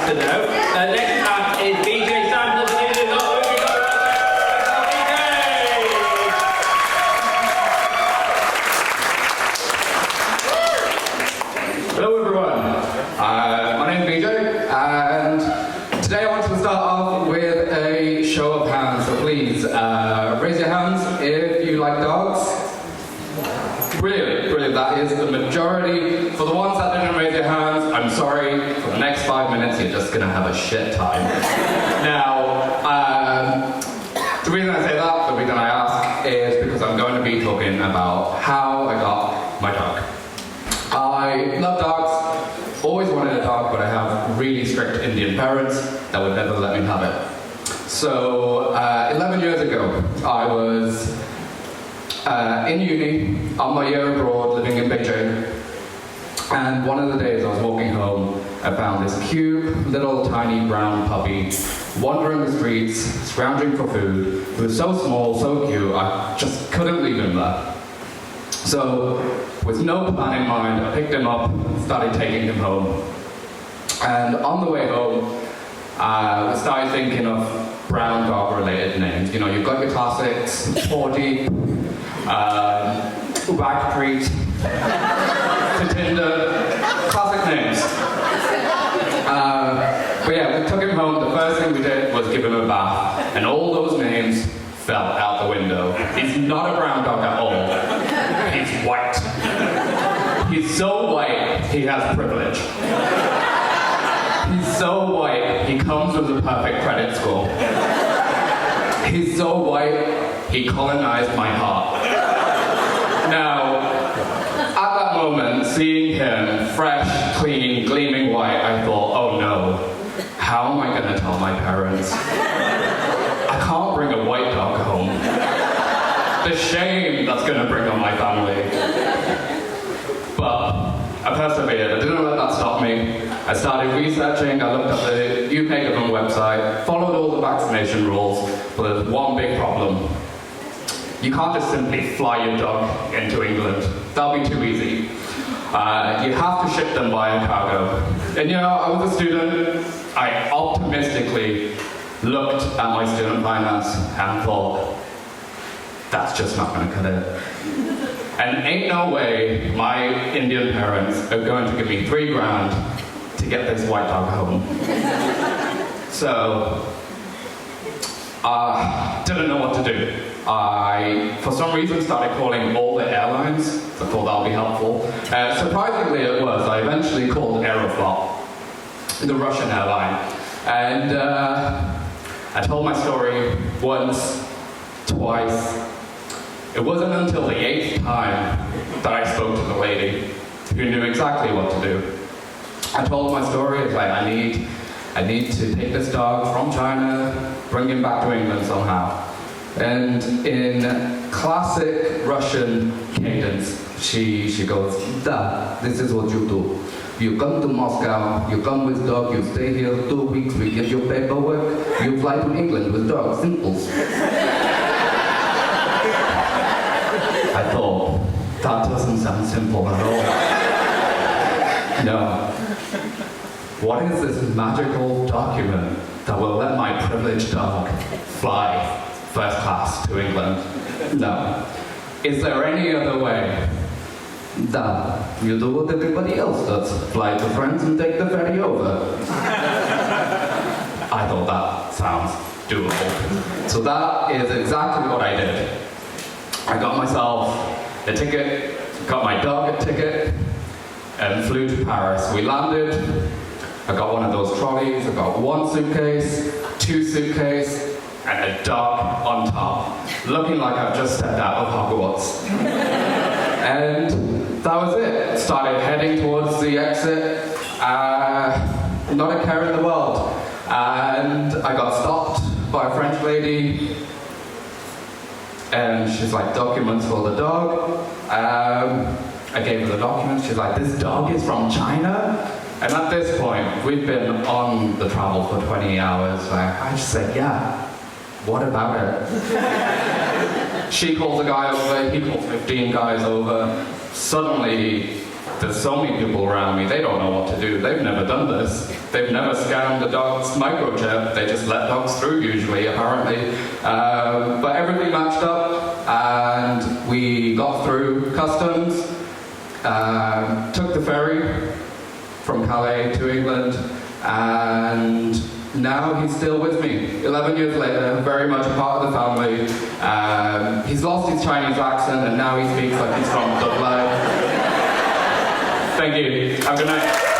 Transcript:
faster now. Next up is Vijay, Sampla. Hello everyone, my name is Vijay, and today I want to start off with a show of hands, so please raise your hands if you like dogs. Brilliant, brilliant, that is the majority. For the ones that didn't raise your hands, I'm sorry, for the next 5 minutes you're just going to have a shit time. Now, the reason I say that, the reason I ask, is because I'm going to be talking about how I got my dog. I love dogs, always wanted a dog, but I have really strict Indian parents that would never let me have it. So 11 years ago, I was in uni, on my year abroad, living in Vijay, and one of the days I was walking home, I found this cute, little, tiny brown puppy wandering the streets, scrounging for food. He was so small, so cute, I just couldn't leave him there. So, with no plan in mind, I picked him up, started taking him home. And on the way home, I started thinking of brown dog-related names. You know, you've got your classics, Porty, Backstreet, Tinder, classic names. But yeah, we took him home. The first thing we did was give him a bath, and all those names fell out the window. He's not a brown dog at all. He's white. He's so white, he has privilege. He's so white, he comes with a perfect credit score. He's so white, he colonized my heart. Now, at that moment, seeing him fresh, clean, gleaming white, I thought, oh no, how am I going to tell my parents? I can't bring a white dog home. The shame that's going to bring on my family. But I persevered. I didn't let that stop me. I started researching. I looked at the UK government website, followed all the vaccination rules, but there's one big problem. You can't just simply fly your dog into England. That'll be too easy. You have to ship them via cargo. And you know, I was a student. I optimistically looked at my student finance and thought, that's just not going to cut it. And ain't no way my Indian parents are going to give me $3,000 to get this white dog home. So, didn't know what to do. I, for some reason, started calling all the airlines. I thought that would be helpful. Surprisingly, it was. I eventually called Aeroflot, the Russian airline. And I told my story once, twice. It wasn't until the 8th time that I spoke to the lady who knew exactly what to do. I told my story. It's like, I need to take this dog from China, bring him back to England somehow. And in classic Russian cadence, she goes, "Da, this is what you do. You come to Moscow, you come with dog, you stay here 2 weeks, we get your paperwork, you fly to England with dog, simple." I thought, that doesn't sound simple at all. No. What is this magical document that will let my privileged dog fly first class to England? No. Is there any other way? Da, you do what everybody else does. Fly to France and take the ferry over. I thought that sounds doable. So that is exactly what I did. I got myself a ticket, got my dog a ticket, and flew to Paris. We landed. I got one of those trolleys. I got 1 suitcase, 2 suitcases, and a dog on top, looking like I've just stepped out of Hogwarts. And that was it. Started heading towards the exit. Not a care in the world. And I got stopped by a French lady. And she's like, documents for the dog. I gave her the documents. She's like, this dog is from China? And at this point, we've been on the travel for 20 hours. I just said, yeah, what about it? She calls a guy over, he calls 15 guys over. Suddenly, there's so many people around me, they don't know what to do. They've never done this. They've never scanned a dog's microchip. They just let dogs through usually, apparently. But everything matched up, and we got through customs, took the ferry from Calais to England, and now he's still with me. 11 years later, very much a part of the family. He's lost his Chinese accent, and now he speaks like he's from Dublin. Thank you. Have a good night.